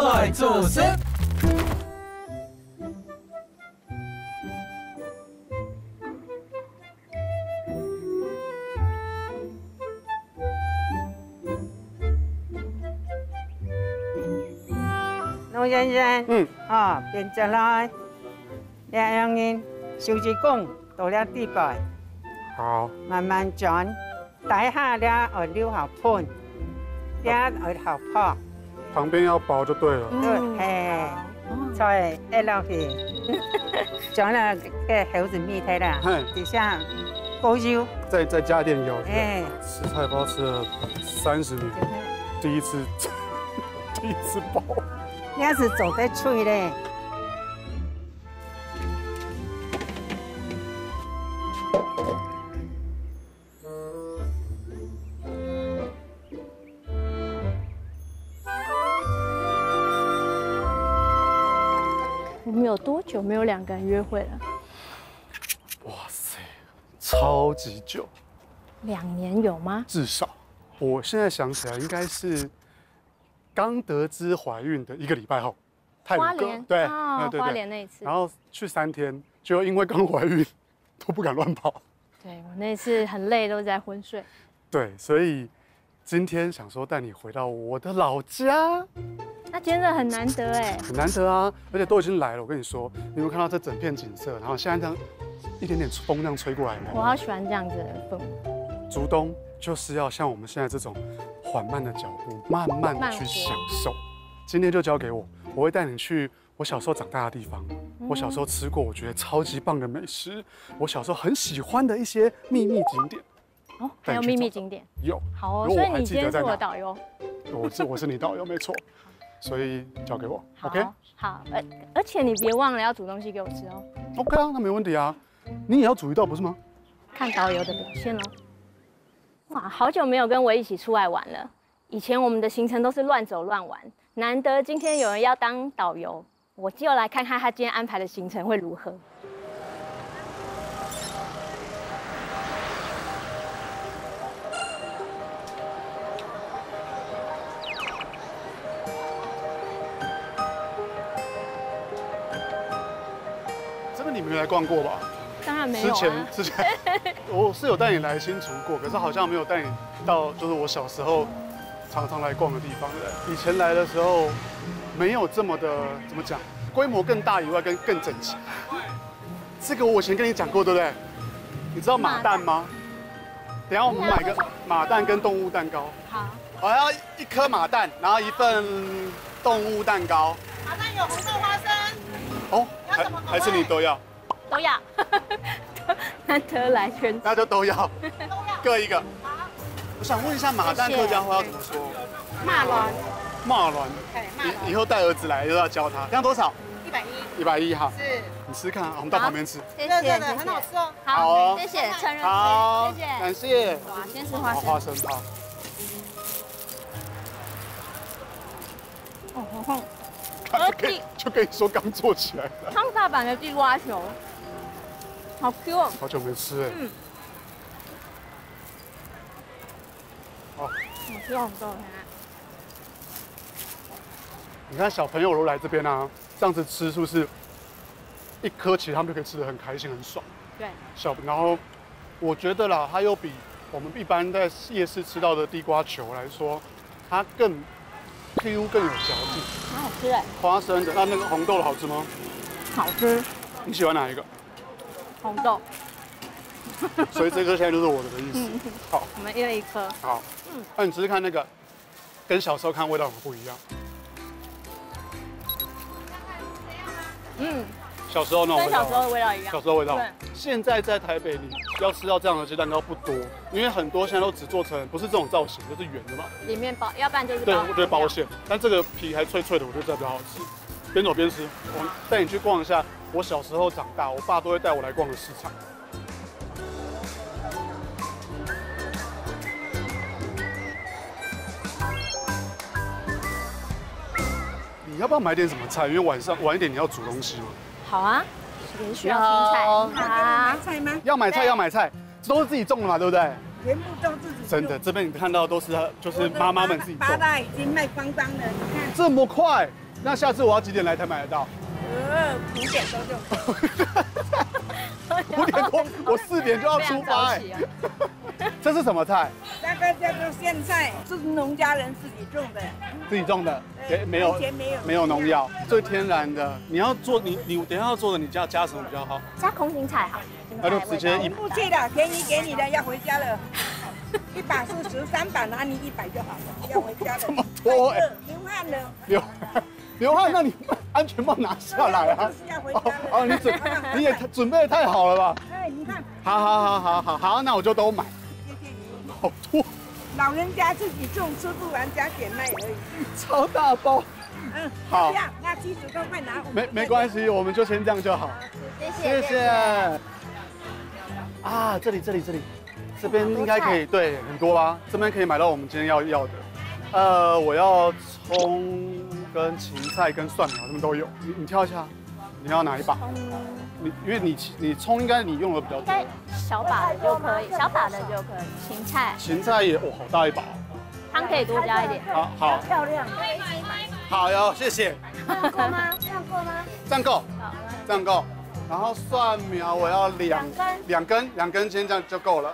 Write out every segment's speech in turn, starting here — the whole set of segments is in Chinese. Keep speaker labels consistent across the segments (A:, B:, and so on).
A: 来做事。
B: 老先生，变出来，两样人手指公到了地板，
C: 好，
B: 慢慢转，底下了要留好盆，了要好泡，
C: 旁边要薄就对了。
B: 对，嘿，再一落去，转了个猴子面体啦，底下高油，
C: 再加点油。
B: 哎，
C: 吃菜包吃了30年，第一次包。
B: 你要是做得脆嘞。
D: 我们有多久没有2个人约会了？
C: 哇塞，超级久
D: 2年有吗？
C: 至少，我现在想起来应该是刚得知怀孕的1个礼拜后，
D: 花莲
C: 对，
D: 对，花莲那一次，
C: 然后去3天，就因为刚怀孕都不敢乱跑。
D: 对我那次很累，都在昏睡。
C: 对，所以今天想说带你回到我的老家。
D: 那今天真的很难得哎，
C: 很难得啊，而且都已经来了。我跟你说，你有没有看到这整片景色？然后现在这样一点点风这样吹过来呢。
D: 我好喜欢这样子的氛围。
C: 竹东就是要像我们现在这种缓慢的脚步，慢慢的去享受。今天就交给我，我会带你去我小时候长大的地方，我小时候吃过我觉得超级棒的美食，我小时候很喜欢的一些秘密景点。
D: 哦，还有秘密景点？
C: 有。
D: 好哦，所以你今天是我导游。
C: 我是你导游，没错。所以交给我 ，OK？
D: 好，而且你别忘了要煮东西给我吃哦。
C: OK 啊，那没问题啊。你也要煮一道不是吗？
D: 看导游的表现喽。哇，好久没有跟我一起出来玩了。以前我们的行程都是乱走乱玩，难得今天有人要当导游，我就来看看他今天安排的行程会如何。
C: 你没来逛过吧？
D: 当然没有啊。
C: 之前我是有带你来新竹过，可是好像没有带你到就是我小时候常常来逛的地方。以前来的时候没有这么的怎么讲，规模更大以外更整齐。这个我以前跟你讲过，对不对？你知道马蛋吗？等一下我们买个马蛋跟动物蛋糕。
D: 好。
C: 我要1颗马蛋，然后1份动物蛋糕。
E: 马蛋有红豆花生。
C: 哦，还是你都要？
D: 都要，难得来全吃，
C: 那就都要，各1个。好，我想问一下，马蛋客家话要怎么说？
E: 马卵。
C: 马卵。以后带儿子来就要教他。这样多少
E: ？110。
C: 110哈。
E: 是。
C: 你吃看，我们到旁边吃。
D: 谢谢，
E: 很好吃哦。
D: 好哦，谢谢，趁热吃。
C: 好，
D: 谢谢，
C: 感谢。
D: 哇，先吃花生。
C: 花生好。
D: 哦，好好。
C: 就跟你说刚做起来的。
D: 康萨版的地瓜球，好 Q 哦。
C: 好久没吃哎。好。
D: 好吃好多。
C: 你看小朋友都来这边啊，这样子吃是不是1颗其实他们就可以吃得很开心很爽？
D: 对。
C: 然后我觉得啦，它又比我们一般在夜市吃到的地瓜球来说，它更 Q 更有嚼劲，
D: 很好吃哎。
C: 花生的，那个红豆的好吃吗？
D: 好吃。
C: 你喜欢哪一个？
D: 红豆。
C: 所以这颗现在就是我的意思。好，
D: 我们1人1颗。
C: 好，那你吃吃看那个，跟小时候看味道有不一样。小时候那种味道。跟
D: 小时候的味道一样。
C: 小时候味道。
D: 对。
C: 现在在台北，你要吃到这样的鸡蛋糕不多，因为很多现在都只做成不是这种造型，就是圆的嘛。
D: 里面包，要不然就是
C: 对，我觉得包馅，但这个皮还脆脆的，我觉得这比较好吃。边走边吃，我带你去逛一下我小时候长大，我爸都会带我来逛的市场。你要不要买点什么菜？因为晚一点你要煮东西嘛。
D: 好啊，也需要青菜。
E: 好，买菜吗？
C: 要买菜，这都是自己种的嘛，对不对？
E: 全部都自己种。
C: 真的，这边你看到都是就是妈妈们自己种。
E: 芭乐已经卖光光了，你看。
C: 这么快？那下次我要几点来才买得到
E: 5点多就。
C: 5点多，我4点就要出发哎。这是什么菜？
E: 那个叫做苋菜，是农家人自己种的。
C: 自己种的，没有农药，最天然的。你要做你等一下要做的，你加什么比较好？
D: 加空心菜好。
C: 那就直接
E: 不去的，便宜给你的，要回家了。1把43把拿你100就好了，要回家了。
C: 这么多哎，
E: 流汗了。
C: 流汗，那你安全帽拿下来啊！
E: 要回家了。
C: 哦，你也准备的太好了吧？
E: 哎，你看。
C: 好，那我就都买。
E: 谢谢你。
C: 好多。
E: 老人家自己种，吃不完加点卖而已。
C: 超大包。好。
E: 这样，那70多块拿。
C: 没关系，我们就先这样就好。谢谢。啊，这里，这边应该可以，对，很多吧？这边可以买到我们今天要的。我要葱跟芹菜跟蒜苗，他们都有。你挑一下，你要哪一把？因为你葱应该你用的比较多。
D: 小把的就可以，小把的就可以。芹菜
C: 也好大一把。
D: 汤可以多加一点。
C: 好。
E: 漂亮。
C: 好哟，谢谢。
D: 这样够吗？
C: 这样够。然后蒜苗我要两根，今天这样就够了。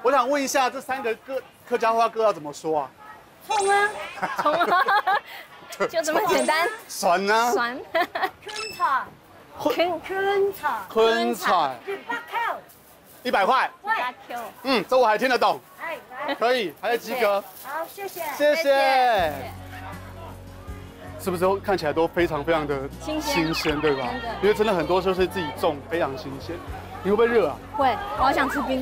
C: 我想问一下，这3个客家话歌要怎么说啊？
E: 葱啊，
D: 就这么简单。
C: 酸啊。
D: 酸。
C: 昆菜。100块。这我还听得懂。可以，还有及格。
E: 好，谢
C: 谢。是不是看起来都非常的新鲜，对吧？因为真的很多就是自己种，非常新鲜。你会不会热啊？
D: 会，我好想吃冰。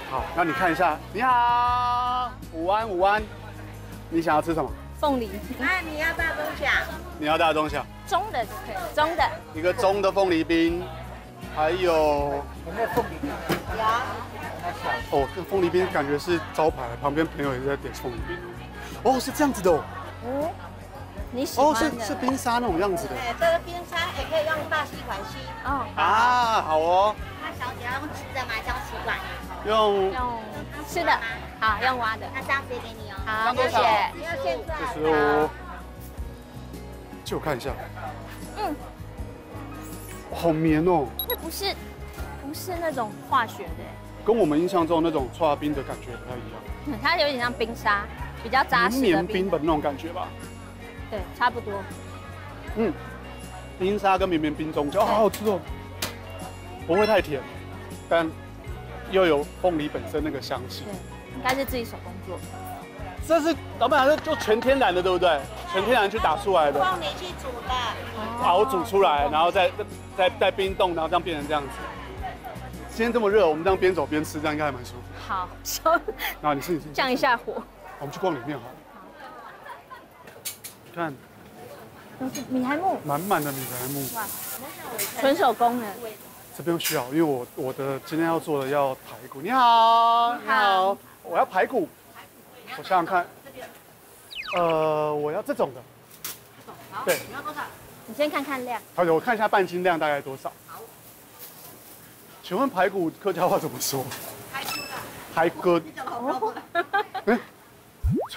C: 好，那你看一下。你好，午安。你想要吃什么？
D: 凤梨。
E: 那你要大中小？
C: 你要大中小？
D: 中的就可以，中的。
C: 一个中的凤梨冰，还有
E: 有没有凤梨冰？有。
C: 哦，这凤梨冰感觉是招牌，旁边朋友也在点凤梨冰。哦，是这样子的哦。
D: 你喜欢的？
C: 是冰沙那种样子的。
E: 对，这个冰沙也可以用大吸管吸。
D: 哦。
C: 好哦。
A: 那小姐要用吃的吗？还是用吸管？
D: 用吃的。好，用挖的。
A: 那这样直接给你哦。
D: 好，谢谢。
E: 不要现在。
C: 65。借我看一下。好绵哦。
D: 这不是那种化学的。
C: 跟我们印象中那种剉冰的感觉不太一样。
D: 它有点像冰沙。比较扎实的
C: 绵冰的那种感觉吧，
D: 对，差不多。
C: 冰沙跟绵冰中间，好好吃哦，不会太甜，但又有凤梨本身那个香气。
D: 对，应该是自己手工做。
C: 这是老板，这就全天然的，对不对？全天然去打出来的。
E: 凤梨去煮的。
C: 熬煮出来，然后再冰冻，然后这样变成这样子。今天这么热，我们这样边走边吃，这样应该还蛮舒服。
D: 好，
C: 那你是
D: 降一下火。
C: 我们去逛里面好了。你看，
D: 都是米苔目，
C: 满满的米苔目。哇，
D: 纯手工的。
C: 这边需要，因为我的今天要做的要排骨。你好，我要排骨。我想想看，我要这种的。对。
E: 你要多少？
D: 你先看看量。
C: 好，我看一下半斤量大概多少。好。请问排骨客家话怎么说？排骨。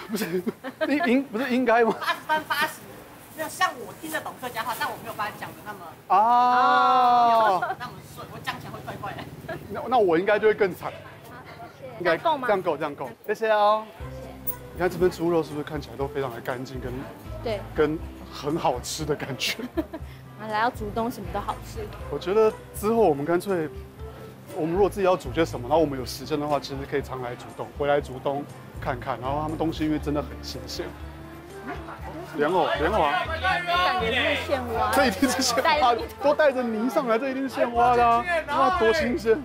C: 不是不是应该吗
E: ？83、80，就像我听得懂客家话，但我没有把它讲的那么那么顺，我讲起来会怪怪的。
C: 那我应该就会更惨。
D: 应该够吗？
C: 这样够，谢谢哦。你看这边猪肉是不是看起来都非常的干净，跟很好吃的感觉。
D: 来到竹东什么都好吃。
C: 我觉得之后我们干脆，我们如果自己要煮些什么，然后我们有时间的话，其实可以常来竹东，回来竹东看看，然后他们东西因为真的很新鲜。莲藕啊，
D: 感觉是现挖，
C: 这一定是现挖的，都带着泥上来，这一定是现挖的啊！哇，多新鲜！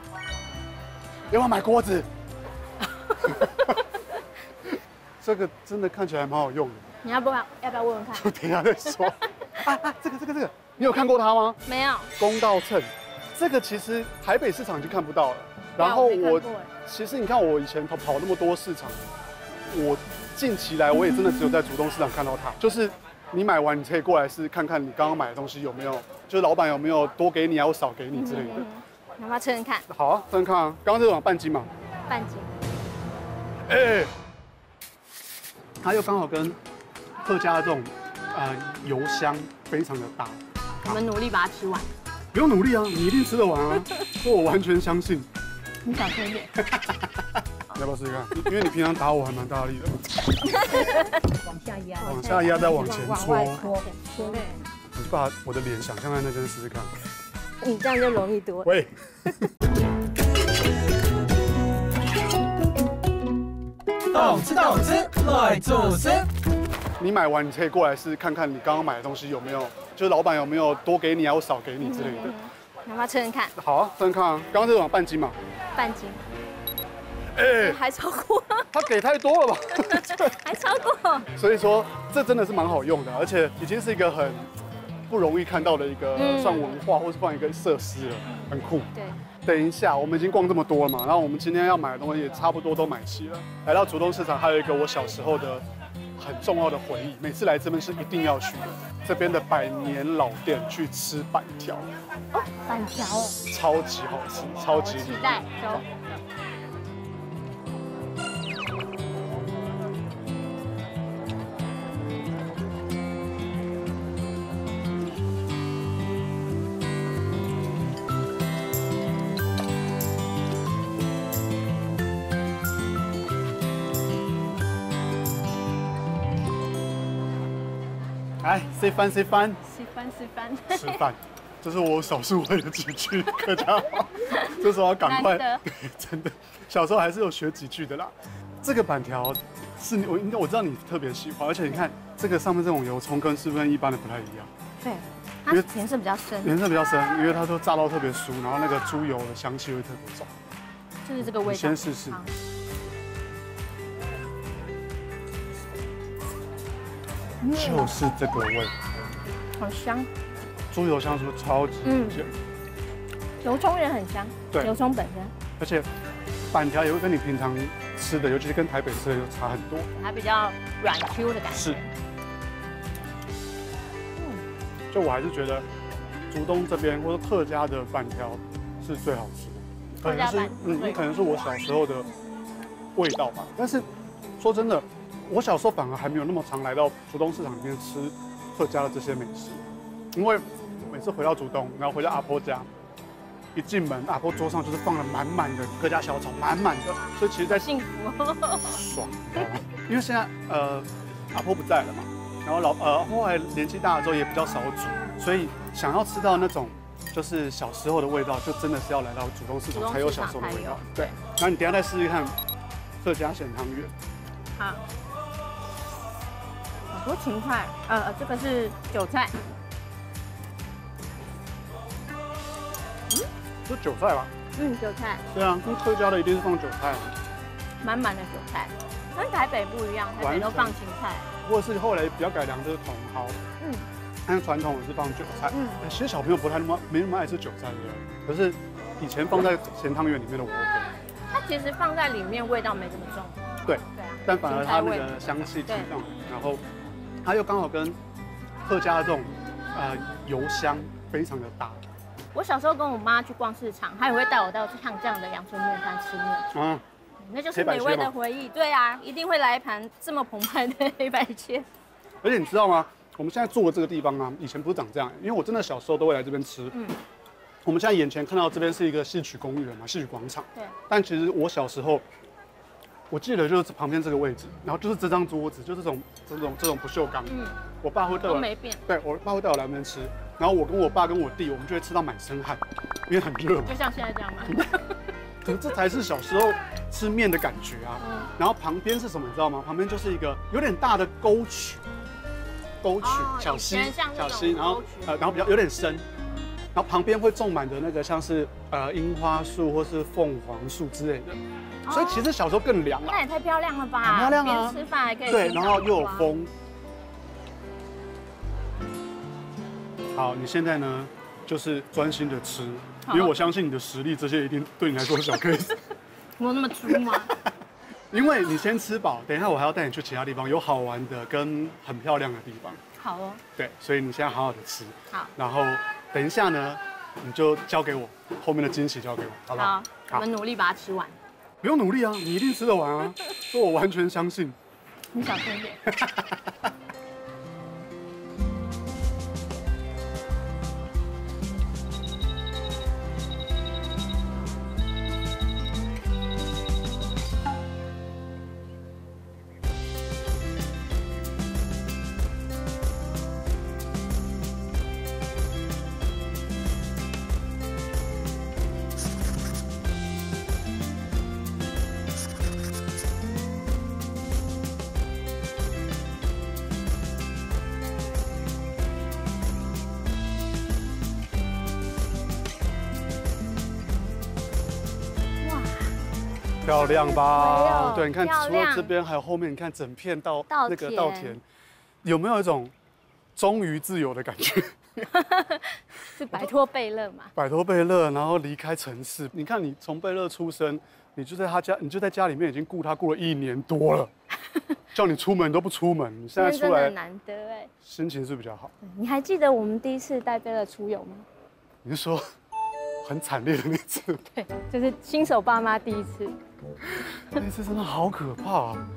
C: 要不要买锅子？这个真的看起来蛮好用的。
D: 你要不要问问看？
C: 就等一下再说。这个，你有看过它吗？
D: 没有。
C: 公道秤，这个其实台北市场已经看不到了。然后其实你看我以前跑那么多市场，我近期来我也真的只有在竹东市场看到它。就是你买完，你可以过来看看你刚刚买的东西有没有，就是老板有没有多给你啊，或少给你之类的。
D: 要不要称称看？
C: 好啊，称看啊。刚刚这种半斤嘛。
D: 半斤。它
C: 又刚好跟客家这种油香非常的大。
D: 我们努力把它吃完。
C: 不用努力啊，你一定吃得完啊，这我完全相信。
D: 你小声一点。
C: 要不要试试看？因为你平常打我还蛮大力的。
E: 往下压，
C: 往下压，再往前戳。
D: 对。
C: 你就把我的脸想象在那边试试看。
D: 你这样就容易多。
C: 喂。
F: 动吃动吃，来主持。
C: 你买完，你可以过来试看看你刚刚买的东西有没有，就是老板有没有多给你啊，或少给你之类的。
D: 要不要称称看？
C: 好啊，称看啊。刚刚这种半斤嘛。
D: 半斤。
C: 哎，
D: 还超过。
C: 他给太多了吧？
D: 还超过。
C: 所以说，这真的是蛮好用的，而且已经是一个很不容易看到的一个算文化，或是算一个设施了，很酷。
D: 对。
C: 等一下，我们已经逛这么多了嘛，然后我们今天要买的东西也差不多都买齐了。来到竹东市场，还有一个我小时候的很重要的回忆，每次来这边是一定要去的。这边的百年老店去吃板条。
D: 哦，板条哦。
C: 超级好吃，超级
D: 期待，走。
C: 来，吃饭，吃饭，
D: 吃饭，吃饭，
C: 吃饭，这是我少数会的几句客家话，这时候要赶快，对，真的，小时候还是有学几句的啦。这个板条是我知道你特别喜欢，而且你看这个上面这种油葱是不是跟一般的不太一样？
D: 对，它颜色比较深，
C: 颜色比较深，因为它都炸到特别酥，然后那个猪油的香气会特别重，
D: 就是这个味道。
C: 先试试。就是这个味，
D: 好香，
C: 猪油香是不是超级明显？
D: 油葱也很香，对，油葱本身，
C: 而且板条也会跟你平常吃的，尤其是跟台北吃的又差很多，
D: 它比较软 Q 的感觉。
C: 是，就我还是觉得竹东这边或者客家的板条是最好吃的，可能是可能是我小时候的味道吧。但是说真的。我小时候反而还没有那么常来到竹东市场里面吃客家的这些美食，因为每次回到竹东，然后回到阿婆家，一进门阿婆桌上就是放了满满的客家小炒，满满的，所以其实在
D: 幸福
C: 爽，因为现在阿婆不在了嘛，然后后来年纪大了之后也比较少煮，所以想要吃到那种就是小时候的味道，就真的是要来到竹东市场才有小时候的味道。对，然后你等一下再试试看客家咸汤圆。
D: 好。好多芹菜，这个是韭菜，
C: 是韭菜吧？
D: 韭菜。
C: 对啊，跟客家的一定是放韭菜，
D: 满满的韭菜，跟台北不一样，台北都放芹菜，
C: 或者是后来比较改良就是茼蒿，但是传统也是放韭菜。其实小朋友没那么爱吃韭菜，对不对？可是以前放在咸汤圆里面的我 OK。
D: 它其实放在里面味道没这么重。
C: 对。
D: 对啊。
C: 但反而它那个香气提上，然后它又刚好跟客家的这种油香非常的搭。
D: 我小时候跟我妈去逛市场，她也会带我到像这样的阳春面摊吃面。那就是美味的回忆。对啊，一定会来一盘这么澎湃的黑白切。
C: 而且你知道吗？我们现在住的这个地方啊，以前不是长这样，因为我真的小时候都会来这边吃。我们现在眼前看到这边是一个戏曲公园嘛，戏曲广场。对。但其实我小时候，我记得就是旁边这个位置，然后就是这张桌子，就这种不锈钢。我爸会带我
D: 都没变。
C: 对，我爸会带我来那边吃，然后我跟我爸跟我弟，我们就会吃到满身汗，因为很热嘛。
D: 就像现在这样吗？
C: 可是这才是小时候吃面的感觉啊。然后旁边是什么你知道吗？旁边就是一个有点大的沟渠，小溪，然后比较有点深，然后旁边会种满的那个像是樱花树或是凤凰树之类的，所以其实小时候更凉了。
D: 那也太漂亮了吧！
C: 很漂亮啊，
D: 边吃饭还可以。
C: 对，然后又有风。好，你现在呢就是专心的吃，因为我相信你的实力，这些一定对你来说是小 case。
D: 我那么粗吗？
C: 因为你先吃饱，等一下我还要带你去其他地方，有好玩的跟很漂亮的地方。
D: 好哦。
C: 对，所以你现在好好的吃。
D: 好。
C: 然后等一下呢，你就交给我，后面的惊喜交给我，好不好？
D: 好，我们努力把它吃完。
C: 不用努力啊，你一定吃得完啊，这我完全相信。
D: 你小声一点。
C: 漂亮吧？对，你看，
D: 漂亮
C: 除了这边，还有后面，你看整片到
D: 稻
C: 那个稻田，有没有一种终于自由的感觉？
D: 是摆脱贝勒嘛？
C: 摆脱贝勒，然后离开城市。你看，你从贝勒出生，你就在他家，你就在家里面已经顾他顾了1年多了，叫你出门你都不出门，你现在出来
D: 真的很难得哎，
C: 心情是比较好。
D: 你还记得我们第一次带贝勒出游吗？
C: 你是说很惨烈的那次？
D: 对，就是新手爸妈第一次。
C: 那次真的好可怕啊！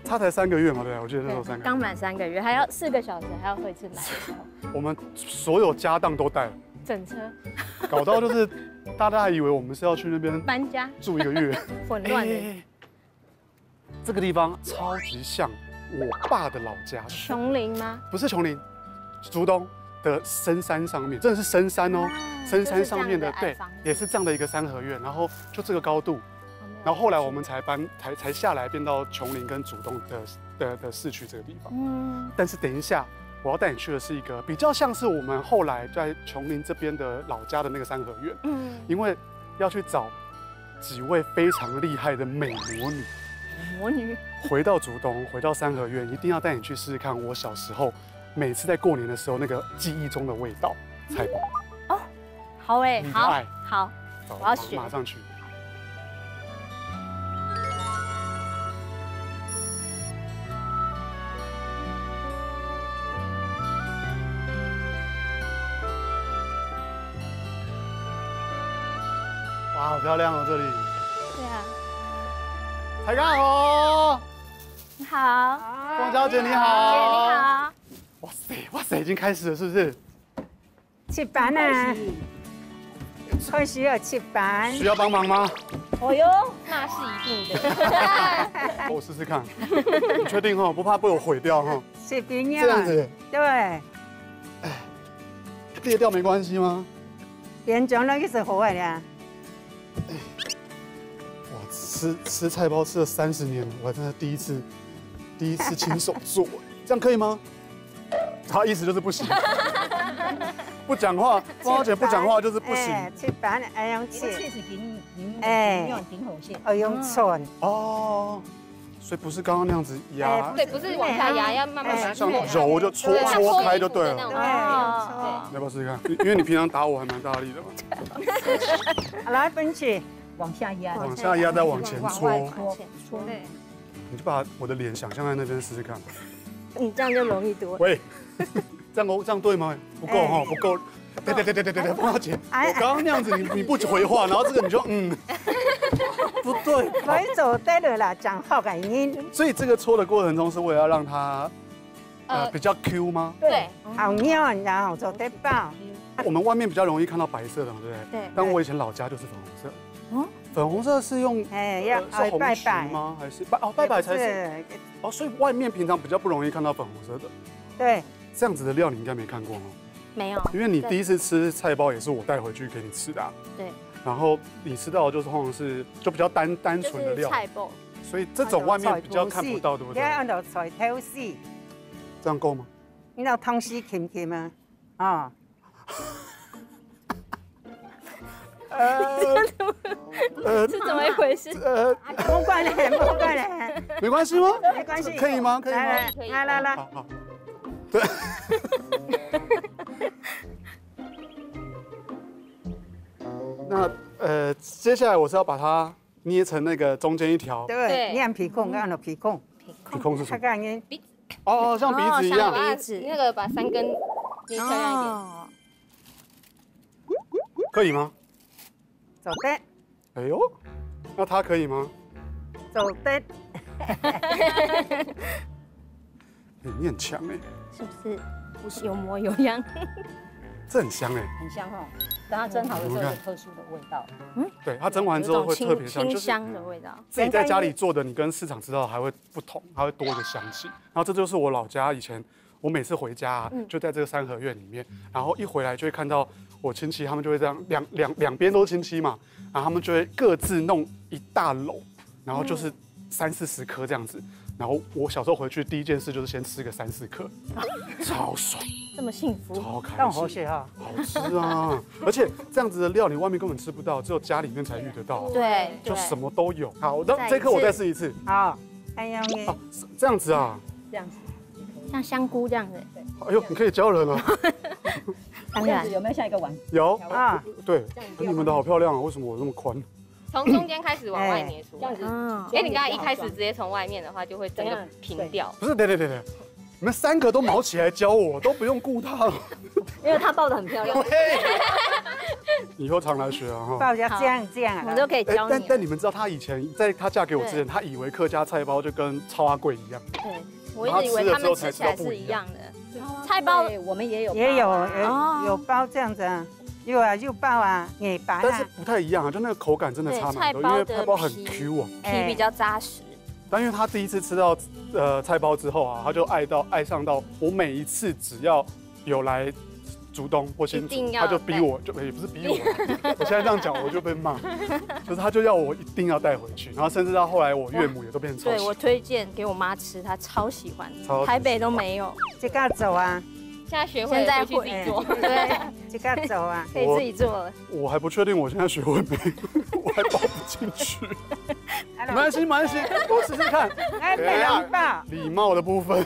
C: 他才3个月嘛，对，我记得那时候3个月，
D: 刚满3个月，还要4个小时，还要喝一次奶的时候，
C: 我们所有家当都带了，
D: 整车
C: 搞到就是大家还以为我们是要去那边
D: 搬家，
C: 住1个月，
D: 混乱的。
C: 这个地方超级像我爸的老家，
D: 琼林吗？
C: 不是琼林，竹东的深山上面，真的是深山哦，深山上面的，对，也是这样的一个3合院，然后就这个高度，然后后来我们才下来变到琼林跟竹东的市区这个地方。但是等一下我要带你去的是一个比较像是我们后来在琼林这边的老家的那个3合院，因为要去找几位非常厉害的美魔女。
D: 魔女
C: 回到竹东，回到3合院，一定要带你去试试看我小时候每次在过年的时候那个记忆中的味道，菜包。
D: 哦，好哎，好，好，
C: 走
D: 我要学，
C: 马上去。哇，好漂亮哦，这里。
D: 对啊。
C: 彩刚好，
D: 你好，
C: 凤小姐你好，
D: 你好。
C: 哇塞，已经开始了是不是？
B: 吃饭啊！开始要吃饭。
C: 需要帮忙吗？
D: 哦哟，那是一定的。
C: 我试试看，你确定哈？不怕被我毁掉哈？
B: 是冰呀。
C: 这样子。
B: 对。
C: 裂掉没关系吗？
B: 严重了就是好的啦。
C: 吃菜包吃了30年了，我还真的第一次亲手做，这样可以吗？他意思就是不行，不讲话，凤小姐不讲话就是不行。
B: 吃饭要用切，
E: 用顶火线，
B: 用寸。
C: 哦，所以不是刚刚那样子压，
D: 对，不是往下压，要慢慢把它
C: 像揉就搓开就对了。
B: 对，
C: 要不要试试看？因为你平常打我还蛮大力的嘛。
B: 来，分起。
E: 往下压，
C: 往下压再往前搓，
D: 对，
C: 你就把我的脸想象在那边试试看。
D: 你这样就容易多。
C: 喂，这样对吗？不够哈，不够。对，凤小姐，我刚刚那样子你不回话，然后这个你就不对，
B: 可以走对了啦，讲好感音。
C: 所以这个搓的过程中是为了要让它比较 Q 吗？
D: 对，
B: 好软，然后做得饱。
C: 我们外面比较容易看到白色的嘛，对不对？
D: 对。
C: 但我以前老家就是粉红色。粉红色是用
B: 要
C: 是红旗吗？还是拜拜才是？哦，所以外面平常比较不容易看到粉红色的。
B: 对，
C: 这样子的料你应该没看过哦。
D: 没有，
C: 因为你第一次吃菜包也是我带回去给你吃的。
D: 对。
C: 然后你吃到的就是通常是就比较单纯的料，
D: 菜包。
C: 所以这种外面比较看不到，对不对？
B: 要按照菜头丝，
C: 这样够吗？
B: 你那汤丝甜吗？啊。
D: 是怎么一回事？
B: 不管了，
C: 没关系吗？
B: 没关系，
C: 可以吗？可以吗？
B: 来，
C: 好，对。那接下来我是要把它捏成那个中间一条。
B: 对，你按皮孔，按到皮孔。
C: 皮孔是什么？
D: 鼻子。
C: 哦，像鼻子一样。
D: 鼻子，那个把3根捏漂亮一点。
C: 可以吗？
B: 走的。
C: 哎呦，那它可以吗？
B: 走的。
C: 你很强哎，
D: 是不是？有模有样。
C: 这很香哎，
E: 很香哦。等它蒸好的时候有特殊的味道。
C: 对，它蒸完之后会特别香，
D: 清香的味道。
C: 自己在家里做的，你跟市场吃到还会不同，还会多一个香气。然后这就是我老家以前，我每次回家就在这个3合院里面，然后一回来就会看到我亲戚，他们就会这样两边都是亲戚嘛，然后他们就会各自弄一大篓，然后就是30-40颗这样子。然后我小时候回去第一件事就是先吃个3-4颗，超爽。
D: 这么幸福，
C: 超开
B: 更好
C: 心，
B: 吃哈。
C: 好吃啊！而且这样子的料，你外面根本吃不到，只有家里面才遇得到，
D: 对，
C: 就
D: 对
C: 什么都有。好，
D: 再一次
C: 这颗我再试一次。
B: 好，还有呢
C: 哦，，这样子啊，
E: 这样子，
D: 像香菇这样子，
C: 哎呦，你可以教人了。
D: 当然
E: 这样子有没有像一个碗？
C: 有，
B: 啊，
C: 对，你们的好漂亮啊，为什么我这么宽？
G: 从中间开始往外捏出来。
D: 嗯，
G: 哎，你刚才一开始直接从外面的话，就会整个平掉。
C: 不是，对，你们3个都毛起来教我，都不用顾他了。
E: 因为它包的很漂亮。
C: 以后常来学啊哈。
B: 包要这样
D: 我们都可以教你。
C: 但你们知道，她以前在她嫁给我之前，她以为客家菜包就跟超阿贵一样。
D: 对，我一直以为他们吃起来是一样的。菜包
E: 我们也有，
B: 也有
D: 哦
B: 有包这样子啊，肉包啊，也白啊，
C: 但是不太一样啊，就那个口感真的差蛮多，因为菜包很 Q 啊。
D: 皮比较扎实。
C: 但因为他第一次吃到菜包之后啊，他就爱上到我每一次只要有来竹东或新竹，他就逼我，也不是逼我，我现在这样讲我就被骂，就是他就要我一定要带回去，然后甚至到后来我岳母也都变成超喜欢。
D: 对我推荐给我妈吃，她超喜欢
C: 超级，
D: 台北都没有。
B: 这个走啊，
G: 现在学会
D: 现在
G: 了，回去自己做。
D: 对，
B: 这个走啊，
D: 可以自己做了。
C: 我还不确定我现在学会没，我还包不进去。没关系，没关系，我试试看。
B: 哎，被人包，
C: 礼貌的部分。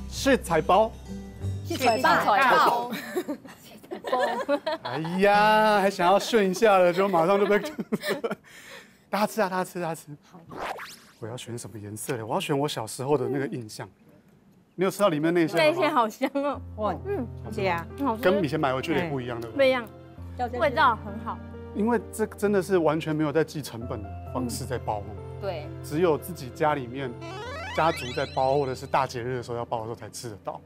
C: 是菜包。
E: 是腿吧？
G: 爆，
C: 哎呀，还想要炫一下了，就马上就被大家吃啊，大家吃，大家吃。我要选什么颜色的？我要选我小时候的那个印象。你有吃到里面那些吗？
D: 那些好香哦，
B: 哇，这样，
D: 很好吃，
C: 跟以前买回去的也不一样，对不对？
D: 不一样，味道很好。
C: 因为这真的是完全没有在计成本的方式在包哦，
G: 对，
C: 只有自己家里面家族在包，或者是大节日的时候要包的时候才吃得到。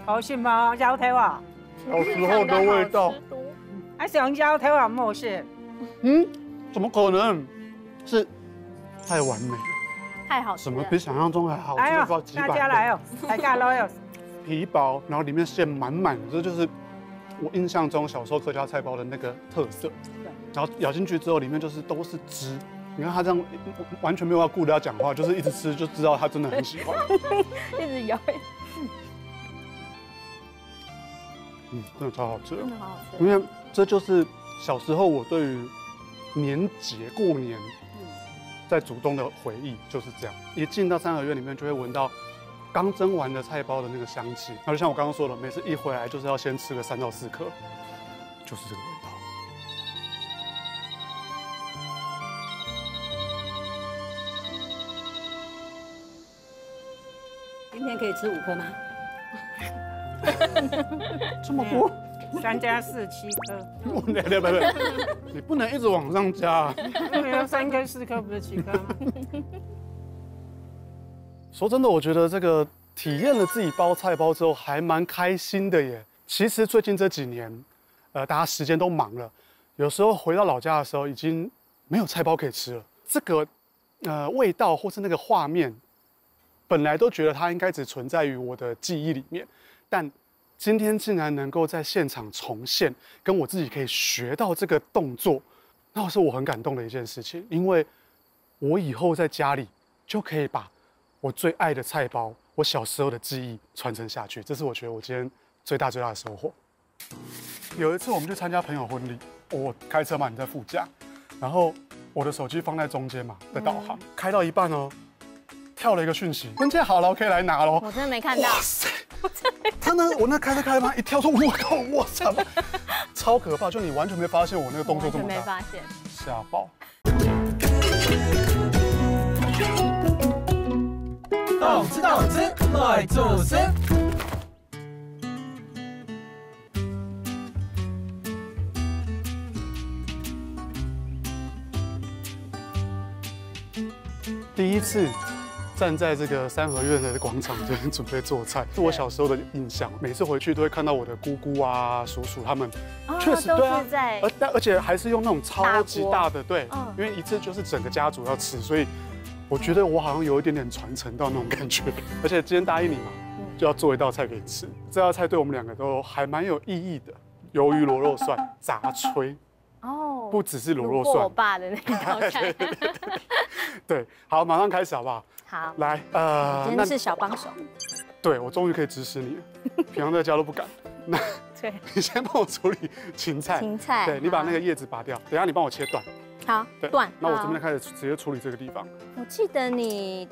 B: 好吃吗？摇头啊，
C: 小时候的味道，
B: 还想摇头啊，莫是？
C: 怎么可能？是太完美了，
D: 太好吃了。
C: 怎么比想象中还好吃？
B: 来哦
C: 不知道，几百倍
B: 大家来哦，大家来哦。
C: 皮薄，然后里面馅满满的，这就是我印象中小时候客家菜包的那个特色。然后咬进去之后，里面就是都是汁。你看他这样完全没有要顾着要讲话，就是一直吃就知道他真的很喜欢。
D: 一直摇，
C: 真的超好吃的
D: 真。的好好吃。
C: 因为这就是小时候我对于年节过年在竹东的回忆就是这样。一进到三合院里面，就会闻到刚蒸完的菜包的那个香气。那就像我刚刚说的，每次一回来就是要先吃个3到4颗，就是这个味道。
E: 今天可以吃5颗吗？
C: 这么多
B: 3加4 7颗，
C: 不，你不能一直往上加。
B: 没有3颗4颗不是7颗吗？
C: 说真的，我觉得这个体验了自己包菜包之后，还蛮开心的耶。其实最近这几年，大家时间都忙了，有时候回到老家的时候，已经没有菜包可以吃了。这个味道或是那个画面，本来都觉得它应该只存在于我的记忆里面，但今天竟然能够在现场重现，跟我自己可以学到这个动作，那是我很感动的一件事情。因为我以后在家里就可以把我最爱的菜包，我小时候的记忆传承下去，这是我觉得我今天最大的收获。有一次我们去参加朋友婚礼，我开车嘛，你在副驾，然后我的手机放在中间嘛，在导航，开到一半哦，跳了一个讯息，婚戒好了，可以来拿喽。
D: 我真的没看到。
C: 哇塞！他呢？我那开嘛，一跳说，我靠，哇塞，超可怕！就你完全没发现我那个动作这么
D: 完全没
C: 大，
D: 发现。
C: 吓爆！
F: 动吃动吃，来做事。
C: 第一次站在这个三合院的广场这边准备做菜，是我小时候的印象。每次回去都会看到我的姑姑啊、叔叔他们，确实对啊，而且还是用那种超级大的，对，因为一次就是整个家族要吃，所以我觉得我好像有一点点传承到那种感觉。而且今天答应你嘛，就要做一道菜给你吃，这道菜对我们两个都还蛮有意义的，鱿鱼螺肉蒜杂炊。哦，不只是螺肉蒜，
D: 我爸的那一道菜。
C: 对，好，马上开始好不好？
D: 好，
C: 来，
D: 今天是小帮手。
C: 对，我终于可以指使你了，平常在家都不敢。那，
D: 对，
C: 你先帮我处理芹菜。
D: 芹菜，
C: 对，你把那个叶子拔掉，等下你帮我切断。
D: 好，断。
C: 那我这边开始直接处理这个地方。
D: 我记得你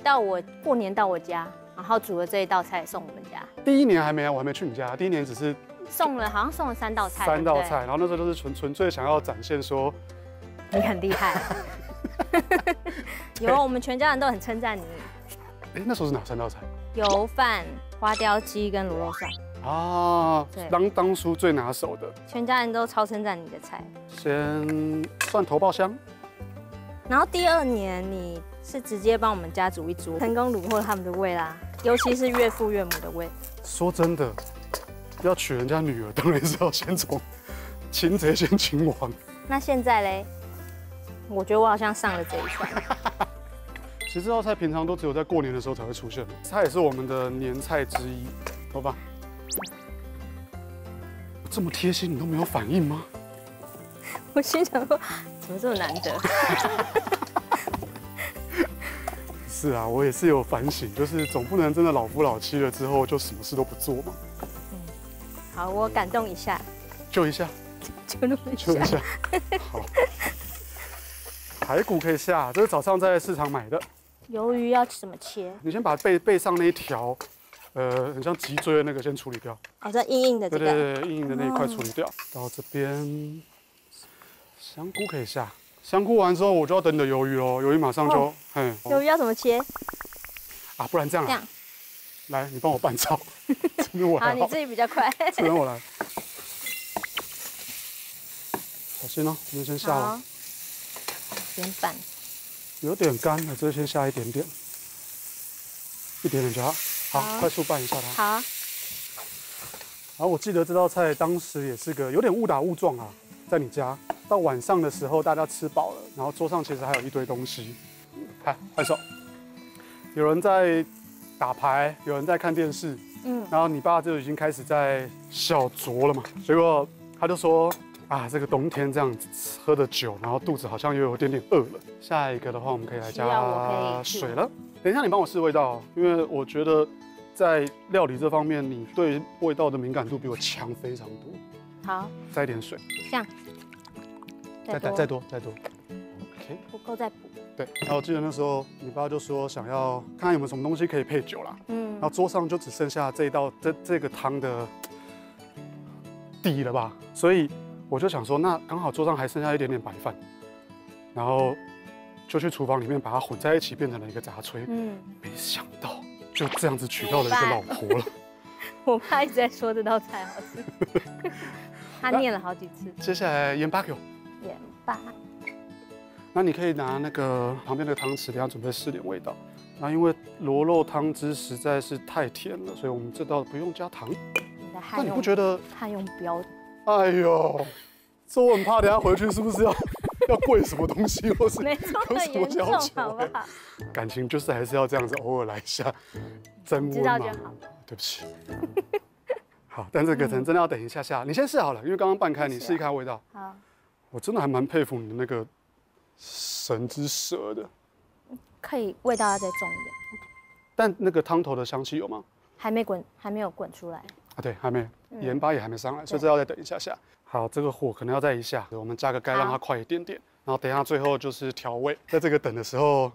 D: 过年到我家，然后煮了这一道菜送我们家。
C: 第一年还没啊，我还没去你家，第一年只是。好
D: 像送了3道菜。
C: 3道菜，然后那时候都是纯粹想要展现说
D: 你很厉害。有，我们全家人都很称赞你。
C: 哎，那时候是哪3道菜？
D: 油饭、花雕鸡跟卤肉蒜。
C: 啊，当初最拿手的。
D: 全家人都超称赞你的菜。
C: 先蒜头爆香。
D: 然后第2年你是直接帮我们家煮一煮，成功虏获他们的胃啦，尤其是岳父岳母的胃。
C: 说真的。要娶人家女儿，当然是要先从擒贼先擒王。
D: 那现在嘞？我觉得我好像上了这一串。
C: 其实这道菜平常都只有在过年的时候才会出现，它也是我们的年菜之一，好吧？这么贴心，你都没有反应吗？
D: 我心想说，怎么这么难得？
C: 是啊，我也是有反省，就是总不能真的老夫老妻了之后就什么事都不做嘛。
D: 好，我感动一下，
C: 就一下，就一下，好。排骨可以下，这是早上在市场买的。
D: 鱿鱼要怎么切？
C: 你先把背上那一条，很像脊椎的那个先处理掉。
D: 哦，这硬硬的这个。
C: 对，硬硬的那一块处理掉。到这边，香菇可以下。香菇完之后，我就要等你的鱿鱼喽。鱿鱼马上就，
D: 鱿鱼要怎么切？
C: 啊，不然这样。
D: 这样。
C: 来，你帮我拌炒。
D: 好，你自己比较快。
C: 这边我来。小心哦，我们先下了。
D: 先拌。
C: 有点干，我这先下一点点，一点点就好。好，快速拌一下它。
D: 好。
C: 然后我记得这道菜当时也是个有点误打误撞啊，在你家。到晚上的时候，大家吃饱了，然后桌上其实还有一堆东西。看，拍手。有人在打牌，有人在看电视。然后你爸就已经开始在小酌了嘛，结果他就说啊，这个冬天这样子喝的酒，然后肚子好像又有点饿了。下一个的话，我们可以来加水了。等一下，你帮我试味道，因为我觉得在料理这方面，你对味道的敏感度比我强非常多。
D: 好，
C: 再一点水，
D: 这样，
C: 再多。OK，
D: 不够再补。
C: 对，然后我记得那时候你爸就说想要看看有没有什么东西可以配酒啦。然后桌上就只剩下这个汤的底了吧，所以我就想说，那刚好桌上还剩下一点点白饭，然后就去厨房里面把它混在一起，变成了一个杂炊。没想到就这样子娶到了一个老婆了。
D: 我爸一直在说这道菜好吃，他念了好几次。
C: 接下来盐巴给我。
D: 盐巴。
C: 那你可以拿那个旁边的汤匙，等下准备试点味道。然后因为螺肉汤汁实在是太甜了，所以我们这道不用加糖。那你不觉得？
D: 他用标。
C: 哎呦，这我很怕，等下回去是不是要跪什么东西，或是有什么要求？
D: 好不好？
C: 感情就是还是要这样子，偶尔来一下，增温嘛。对不起。好，但这个可能真的要等一下下。你先试好了，因为刚刚拌开，你试一看味道。
D: 好。我
C: 真的还蛮佩服你的那个神之舌的。
D: 可以，味道要再重一点。
C: 但那个汤头的香气有吗？
D: 还没有滚出来。
C: 啊，对，还没，盐巴也还没上来，所以这要再等一下下。好，这个火可能要再一下，我们加个盖让它快一点点。然后等一下最后就是调味，在这个等的时候，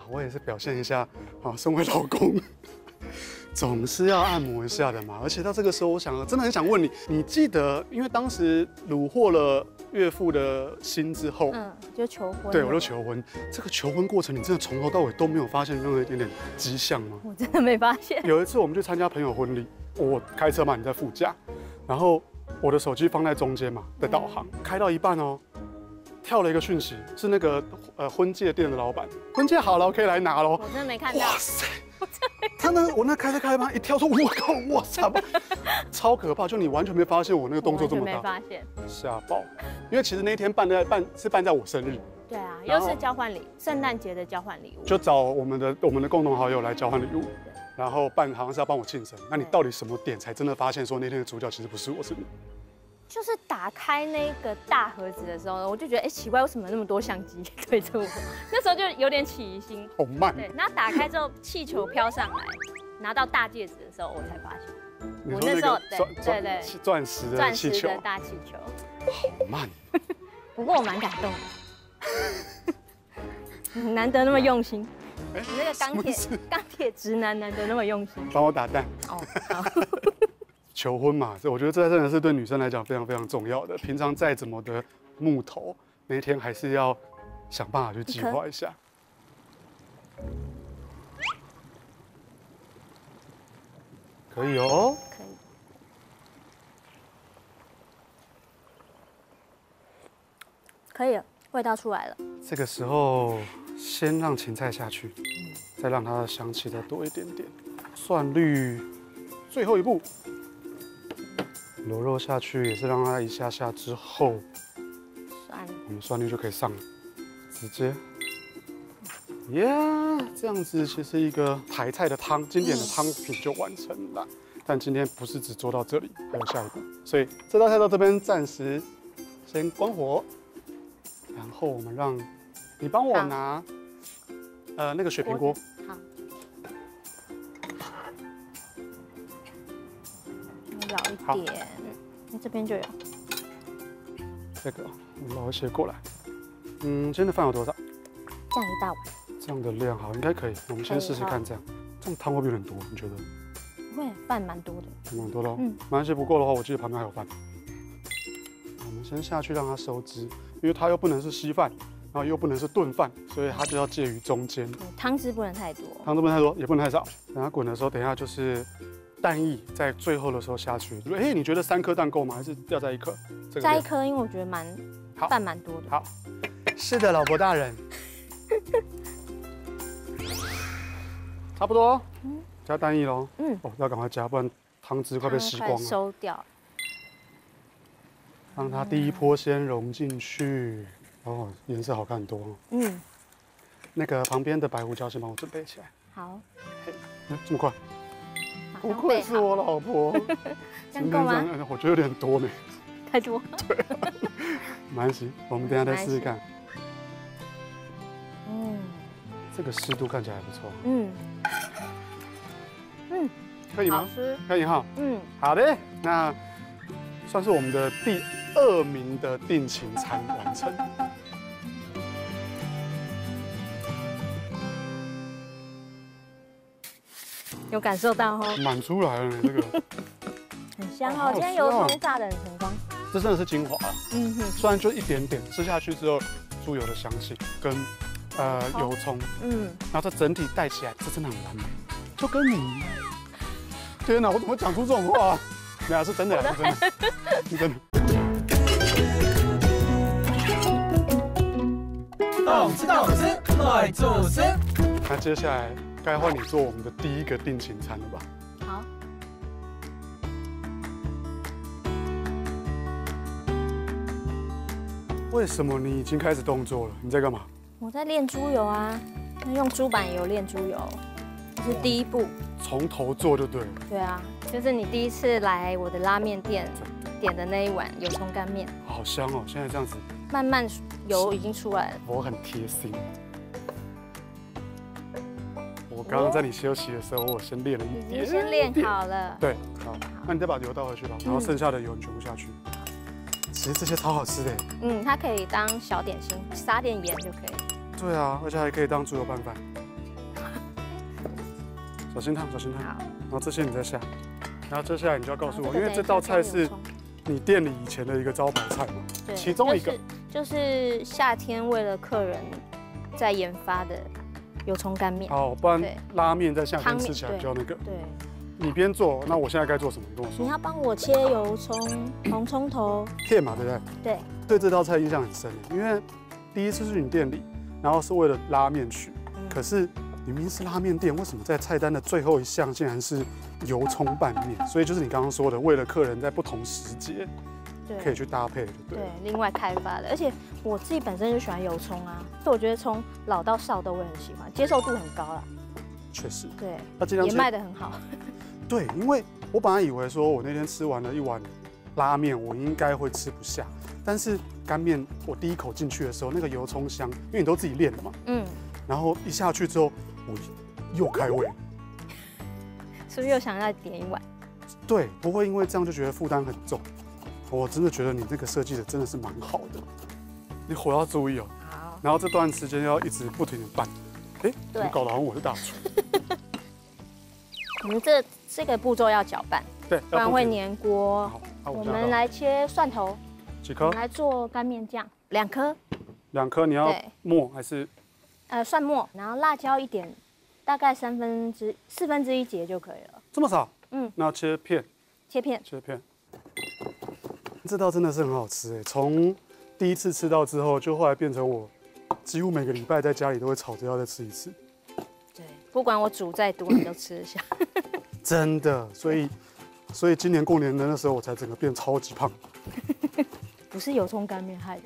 C: 我也是表现一下，身为老公。总是要按摩一下的嘛，而且到这个时候，我真的很想问你，你记得，因为当时虏获了岳父的心之后，
D: 就求婚，
C: 对，我就求婚。这个求婚过程，你真的从头到尾都没有发现任何一点点迹象吗？
D: 我真的没发现。
C: 有一次我们去参加朋友婚礼，我开车嘛，你在副驾，然后我的手机放在中间嘛，在导航，开到一半哦，跳了一个讯息，是那个婚戒店的老板，婚戒好了，可以来拿喽。
D: 我真的没看到。
C: 哇塞！我那开吧，一跳说，我靠，我操，超可怕！就你完全没发现我那个动作这么大，
D: 没发现，
C: 吓爆！因为其实那天办在我生日。
D: 对啊，又是交换礼，圣诞节的交换礼物，
C: 就找我们的共同好友来交换礼物，然后好像是要帮我庆生。那你到底什么点才真的发现说那天的主角其实不是我，是你？
D: 就是打开那个大盒子的时候呢，我就觉得，哎，奇怪，为什么那么多相机对着我？那时候就有点起疑心。
C: 好慢。
D: 对，然后打开之后，气球飘上来，拿到大戒指的时候，我才发现，我那时候对
C: 钻石的气球，
D: 大气球，
C: 好慢。
D: 不过我蛮感动的，难得那么用心。你那个钢铁直男难得那么用心。
C: 帮我打蛋。
D: 哦，好。
C: 求婚嘛，我觉得这真的是对女生来讲非常非常重要的。平常再怎么的木头，那一天还是要想办法去计划一下。可以哦。
D: 可以。可以了，味道出来了。
C: 这个时候先让芹菜下去，再让它的香气再多一点点。蒜绿，最后一步。螺肉下去也是让它一下下之后，我们蒜绿就可以上了，直接，这样子其实一个台菜的汤，经典的汤品就完成了。但今天不是只做到这里，还有下一步，所以这道菜到这边暂时先关火，然后我们让你帮我拿那个水平锅。
D: 好。舀一点，这边就有。
C: 这个我捞一些过来。今天的饭有多少？
D: 这样一大碗。
C: 这样的量好，应该可以。我们先试试看，这样汤会不会有点多？你觉得？
D: 不会，饭蛮多的。
C: 蛮多的。没关系，不够的话，我记得旁边还有饭。我们先下去让它收汁，因为它又不能是稀饭，然后又不能是炖饭，所以它就要介于中间。
D: 汤汁不能太多。
C: 汤汁不能太多，也不能太少。等它滚的时候，等一下就是蛋液在最后的时候下去。你觉得3颗蛋够吗？还是要再1颗？
D: 再1颗，因为我觉得饭蛮多的。
C: 好，是的，老婆大人。差不多，加蛋液喽。要赶快加，不然汤汁快被吸光了。
D: 收掉。
C: 让它第一波先融进去，哦，颜色好看很多哦。那个旁边的白胡椒先帮我准备起来。
D: 好。
C: 这么快？不愧是我老婆。
D: 这样够吗？
C: 我觉得有点多呢。
D: 太多。
C: 对。没关系，我们等一下再试试看。这个湿度看起来还不错。可以吗？
D: 好吃。
C: 可以哈。好的，那算是我们的第2名的定情餐完成。
D: 有感受到哦，
C: 满出来了这个，
D: 很香哦。今天油葱炸得很成功，
C: 这真的是精华。虽然就一点点，吃下去之后，猪油的香气跟油葱，然后这整体带起来，这真的很完美，就跟你，天哪，我怎么会讲出这种话？没有，是真的，是真的，是真的。
F: 动吃，来做事。
C: 那接下来该换你做我们的第1个定情餐了吧？
D: 好。
C: 为什么你已经开始动作了？你在干嘛？
D: 我在炼猪油啊，用猪板油炼猪油，这是第1步。
C: 从头做就对了。
D: 对啊，就是你第一次来我的拉面店点的那一碗油葱干面。
C: 好香哦！现在这样子，
D: 慢慢油已经出来了。
C: 我很贴心。我刚刚在你休息的时候，我先练了一点。
D: 已经先练好了。
C: 对，好，那你再把油倒回去吧，然后剩下的油你全部下去。其实这些超好吃的。
D: 它可以当小点心，撒点盐就可以。
C: 对啊，而且还可以当猪油拌饭。小心烫，小心烫。好。然后这些你再下，然后接下来你就要告诉我，因为这道菜是你店里以前的一个招牌菜嘛，其中一个。
D: 就是夏天为了客人在研发的油葱干面。
C: 哦，不然拉面在夏天吃起来比较那个。
D: 对。
C: 你边做，那我现在该做什么？你跟我说。
D: 你要帮我切油葱、红葱头。
C: 片嘛，对不对？
D: 对。
C: 对这道菜印象很深，因为第一次去你店里，然后是为了拉面去，可是明明是拉面店，为什么在菜单的最后一项竟然是油葱拌面？所以就是你刚刚说的，为了客人在不同时节可以去搭配，对。
D: 对，另外开发的，而且我自己本身就喜欢油葱啊，所以我觉得从老到少都会很喜欢，接受度很高啦。
C: 确实。
D: 对。
C: 那尽量
D: 也卖得很好。
C: 对，因为我本来以为说我那天吃完了一碗拉面，我应该会吃不下。但是干面，我第一口进去的时候，那个油葱香，因为你都自己练的嘛，然后一下去之后，我又开胃，
D: 是不是又想要点一碗？
C: 对，不会因为这样就觉得负担很重。我真的觉得你这个设计的真的是蛮好的，你火要注意哦。好。然后这段时间要一直不停的拌，哎，怎么搞得好像我是大厨？
D: 我们这个步骤要搅拌，
C: 对，
D: 不然会粘锅。好，我们来切蒜头。
C: 几颗？
D: 我们来做干面酱，2颗。
C: 2颗，你要末还是？
D: 蒜末，然后辣椒一点，大概4分之一节就可以了。
C: 这么少？那切片。
D: 切片。
C: 这道真的是很好吃哎，从第一次吃到之后，就后来变成我几乎每个礼拜在家里都会吵着要再吃一次。
D: 对，不管我煮再多，你都吃得下。
C: 真的，所以今年过年的那时候，我才整个变超级胖。
D: 不是油葱干面害的。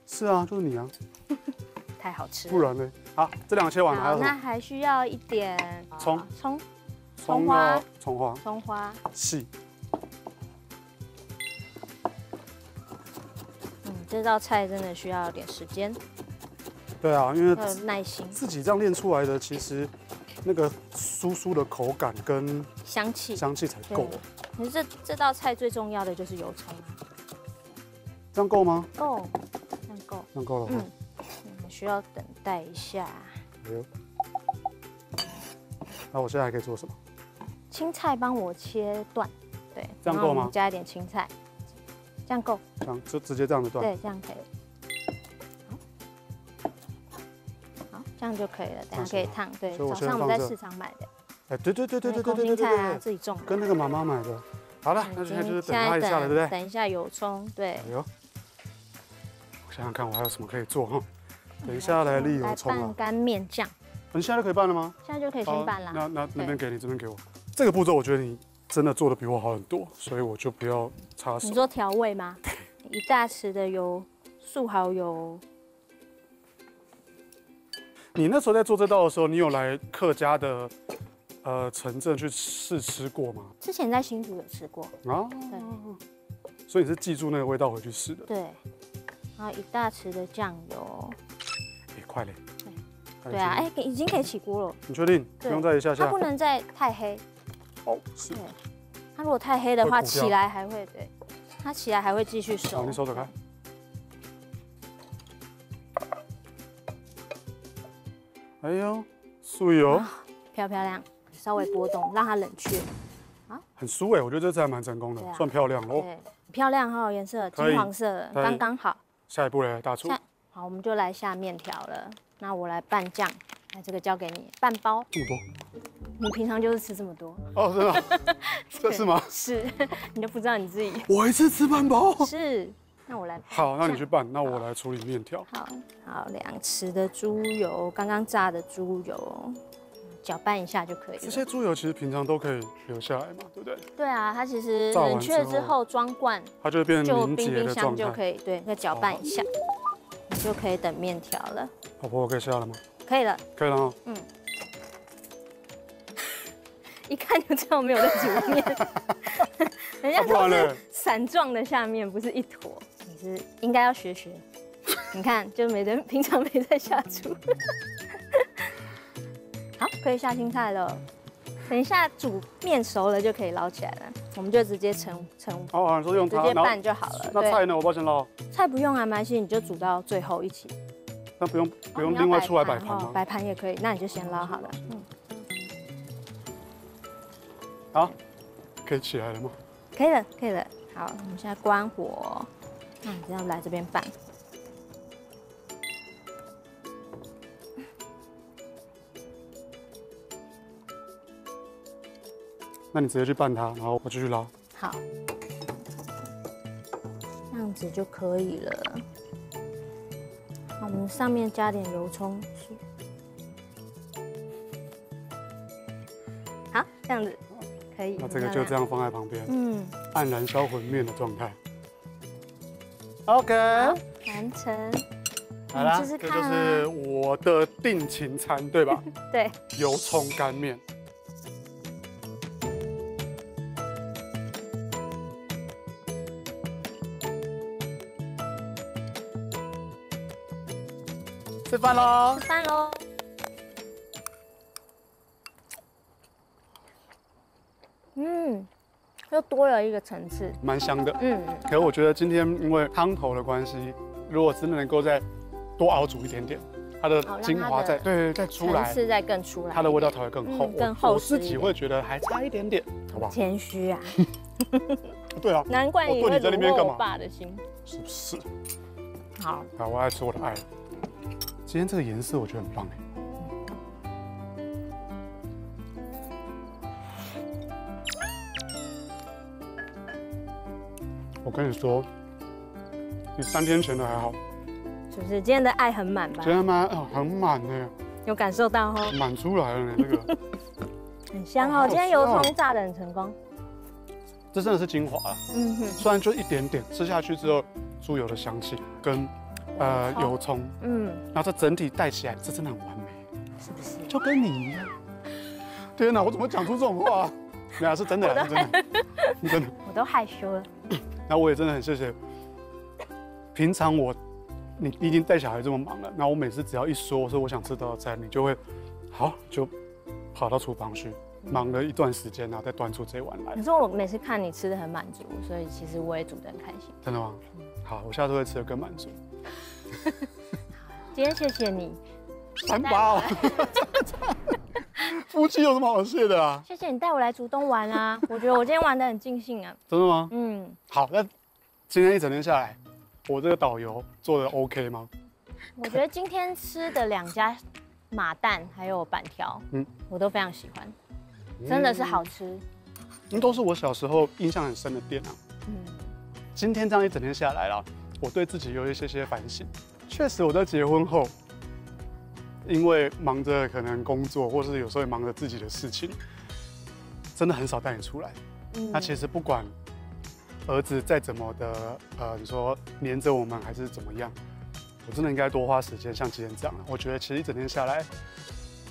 C: 是啊，就是你啊。
D: 太好吃了。
C: 不然呢？好，这2个切完了，还有什么？
D: 那还需要一点
C: 葱花细。
D: 这道菜真的需要点时间。
C: 对啊，因为
D: 要有耐心。
C: 自己这样练出来的，其实那个酥酥的口感跟
D: 香气
C: 才够。
D: 可是这道菜最重要的就是油葱啊。
C: 这样够吗？
D: 够，这样够。
C: 这样够了。
D: 需要等待一下。
C: 那我现在还可以做什么？
D: 青菜帮我切断，对，
C: 这样够吗？
D: 加一点青菜，这样够。
C: 这样就直接这样子断。
D: 对，这样可以。好，这样就可以了。等下可以烫。对，早上我们在市场买的。
C: 哎，对，
D: 空心菜啊，自己种的，
C: 跟那个妈妈买的。好了，那现在就是等它一下了，对不对？
D: 等一下油葱，对。
C: 哎呦，我想想看，我还有什么可以做哈？等一下来沥油葱啊。
D: 拌干面酱。
C: 你现在就可以拌了吗？
D: 现在就可以先拌啦。
C: 那边给你，这边给我。这个步骤我觉得你真的做的比我好很多，所以我就不要插手。
D: 你说调味吗？1大匙的素蚝油。
C: 你那时候在做这道的时候，你有来客家的城镇去试吃过吗？
D: 之前在新竹有吃过啊。对。
C: 所以你是记住那个味道回去试的。
D: 对。然后1大匙的酱油。
C: 哎，快嘞！
D: 对啊，哎，已经可以起锅了。
C: 你确定？不用再一下下。
D: 它不能再太黑。
C: 哦，是。
D: 对。它如果太黑的话，起来还会对，它起来还会继续熟。
C: 好，你手走开。哎呦，酥油，
D: 漂亮，稍微波动，让它冷却。
C: 啊，很酥哎，我觉得这次还蛮成功的，算漂亮哦。
D: 对，漂亮哈，颜色金黄色，刚刚好。
C: 下一步嘞，大厨。
D: 好，我们就来下面条了。那我来拌酱，来这个交给你，半包。
C: 这么多？
D: 你平常就是吃这么多？
C: 哦，真的？这是吗？
D: 是，你都不知道你自己。
C: 我一次吃半包。
D: 是，那我来。
C: 好，那你去拌，那我来处理面条。
D: 好，2匙的猪油，刚刚炸的猪油，搅拌一下就可以了。
C: 这些猪油其实平常都可以留下来嘛，对不对？
D: 对啊，它其实冷却之后装罐，
C: 它就会变成凝结的
D: 冰箱就可以，对，再搅拌一下。你就可以等面条了。
C: 老婆，我可以下了吗？
D: 可以了。
C: 可以了哈。
D: 一看就知道没有在煮面。人家都是散状的下面，不是一坨。你是应该要学。你看，就平常没在下厨。好，可以下青菜了。等一下煮面熟了就可以捞起来了，我们就直接盛。
C: 哦，说用它，
D: 直接拌就好了。
C: 那菜呢？我帮先捞。
D: 菜不用啊，没关系，你就煮到最后一起。
C: 那不用另外出来摆盘吗？
D: 摆盘也可以，那你就先捞好了。
C: 好，可以起来了吗？
D: 可以了。好，我们现在关火，那你这样来这边拌。
C: 那你直接去拌它，然后我继续捞。
D: 好，这样子就可以了。那我们上面加点油葱酥。好，这样子可以。
C: 那这个就这样放在旁边，按燃烧混面的状态。OK，
D: 完成。
C: 好啦，
D: 试试
C: 这
D: 看啊
C: 就是我的定情餐，对吧？
D: 对，
C: 油葱干面。吃饭喽！
D: 吃饭喽。又多了一个层次。
C: 蛮香的。可是我觉得今天因为汤头的关系，如果真的能够再多熬煮一点点，它的精华再再出来，
D: 层次再更出来，
C: 它的味道才会更厚。
D: 更厚
C: 我自己会觉得还差一点点，好不好？
D: 谦虚啊。
C: 对啊，
D: 难怪你会虏获我爸的心，
C: 是不是？
D: 好，
C: 我爱吃我的爱。今天这个颜色我觉得很棒哎。我跟你说，比3天前的还好。
D: 是不是？今天的爱很满吧？
C: 今天很满呢，
D: 有感受到哦，
C: 满出来了呢，这个
D: 很香哦。今天油葱炸得很成功，
C: 这真的是精华啊。虽然就一点点，吃下去之后，猪油的香气跟油葱，然后这整体带起来，这真的很完美，
D: 是不是？
C: 就跟你一样。天哪，我怎么讲出这种话？没有，是真的啦，是真的，真的。
D: 我都害羞了。
C: 那我也真的很谢谢。平常你已经带小孩这么忙了，那我每次只要一说我想吃多少菜，你就会好就跑到厨房去，忙了一段时间，然后再端出这碗来。
D: 可是我每次看你吃的很满足，所以其实我也煮得很开心。
C: 真的吗？好，我下次会吃得更满足。
D: 今天谢谢你。
C: 三八哦，夫妻有什么好谢的啊？
D: 谢谢你带我来竹东玩啊，我觉得我今天玩得很尽兴啊。
C: 真的吗？好，那今天一整天下来，我这个导游做的 OK 吗？
D: 我觉得今天吃的2家马蛋还有板条，我都非常喜欢，真的是好吃。
C: 都是我小时候印象很深的店啊。今天这样一整天下来啦，我对自己有一些反省。确实，我在结婚后，因为忙着可能工作，或是有时候也忙着自己的事情，真的很少带你出来。那其实不管儿子再怎么的你说黏着我们还是怎么样，我真的应该多花时间，像今天这样。我觉得其实一整天下来，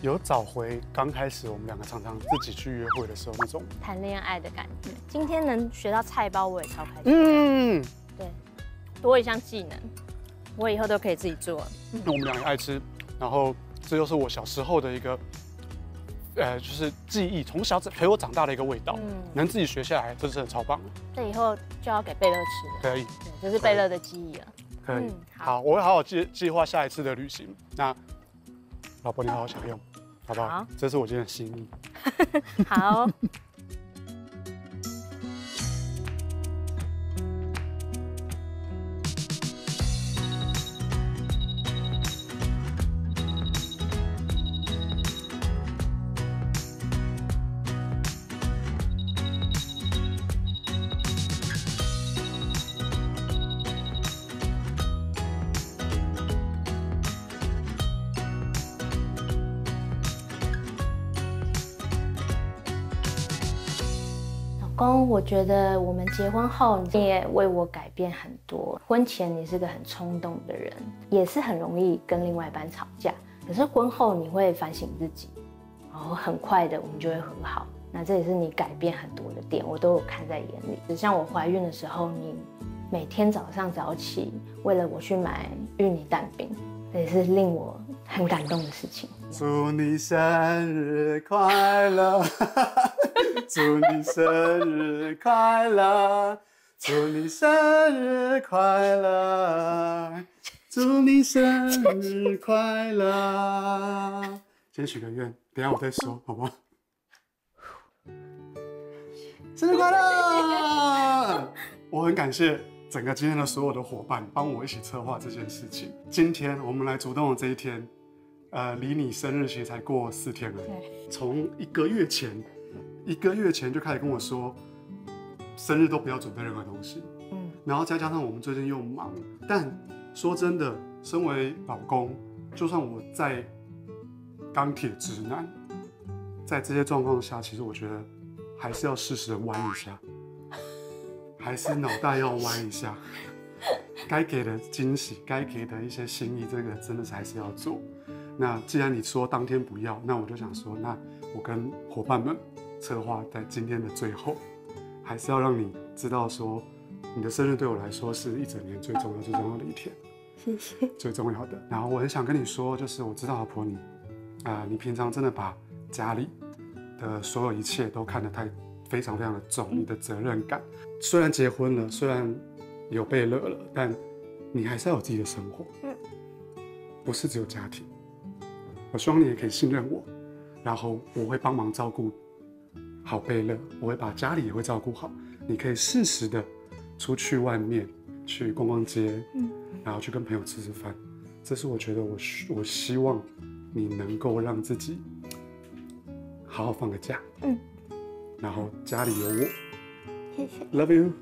C: 有找回刚开始我们2个常常自己去约会的时候那种
D: 谈恋爱的感觉。今天能学到菜包，我也超开心。对，多一项技能，我以后都可以自己做。
C: 那我们2个爱吃，然后这就是我小时候的一个，就是记忆，从小陪我长大的一个味道，能自己学下来，这真的超棒的。
D: 这以后就要给贝乐吃了。
C: 可以，
D: 对，这是贝乐的记忆了。
C: 可以，好，我会好好计划下一次的旅行。那老婆，你好好享用，好不好？好，这是我今天的心意。
D: 好。公，我觉得我们结婚后，你也为我改变很多。婚前你是个很冲动的人，也是很容易跟另外一半吵架。可是婚后你会反省自己，然后很快的我们就会和好。那这也是你改变很多的点，我都有看在眼里。像我怀孕的时候，你每天早上早起，为了我去买芋泥蛋饼，这也是令我很感动的事情。
C: 祝你生日快乐！祝你生日快乐！祝你生日快乐！祝你生日快乐！先许个愿，等一下我再说，好吗？生日快乐！我很感谢整个今天的所有的伙伴帮我一起策划这件事情。今天我们来主动的这一天，离你生日其实才过4天而已。从1个月前1个月前就开始跟我说，生日都不要准备任何东西。然后再加上我们最近又忙，但说真的，身为老公，就算我在钢铁直男，在这些状况下，其实我觉得还是要适时的弯一下，还是脑袋要弯一下。该给的惊喜，该给的一些心意，这个真的是还是要做。那既然你说当天不要，那我就想说，那我跟伙伴们策划在今天的最后，还是要让你知道说，你的生日对我来说是一整年最重要的一天。
D: 谢谢。
C: 最重要的。然后我很想跟你说，就是我知道老婆你，你平常真的把家里的所有一切都看得非常的重，你的责任感。虽然结婚了，虽然有被乐了，但你还是要有自己的生活，不是只有家庭。我希望你也可以信任我，然后我会帮忙照顾好贝乐，我会把家里也会照顾好。你可以适时的出去外面去逛逛街，然后去跟朋友吃饭。这是我觉得我希望你能够让自己好好放个假，然后家里有我，
D: 谢谢
C: ，Love you。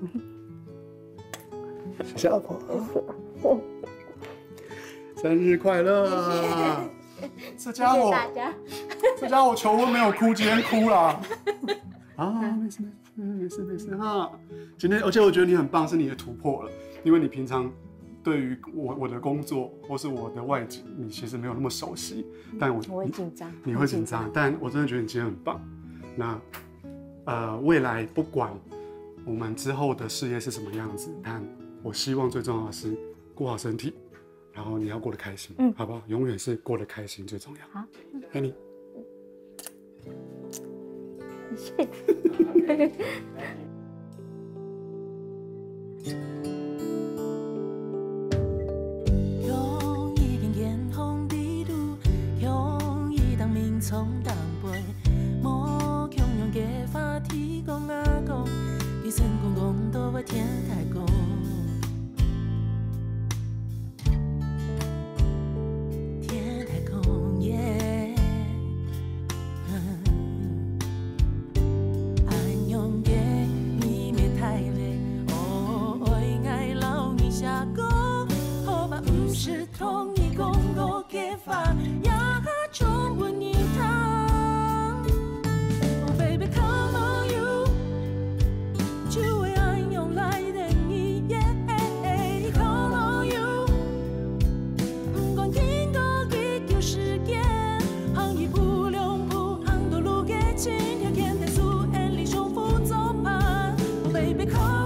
C: 谢谢老婆，生日快乐！这家伙，这家伙求婚没有哭，今天哭了。没事哈。今天，而且我觉得你很棒，是你的突破了，因为你平常对于我的工作或是我的外景，你其实没有那么熟悉。但我
D: 会紧张，
C: 你会紧张，但我真的觉得你今天很棒。那未来不管我们之后的事业是什么样子，但我希望最重要的是顾好身体，然后你要过得开心，好不好？永远是过得开心最重要。
D: 好，
C: 爱你。
D: 谢谢。
H: 向已經見風地路，向伊當面從當背，莫強用嘅話題講啊講，一生公公都為天台講。Baby, call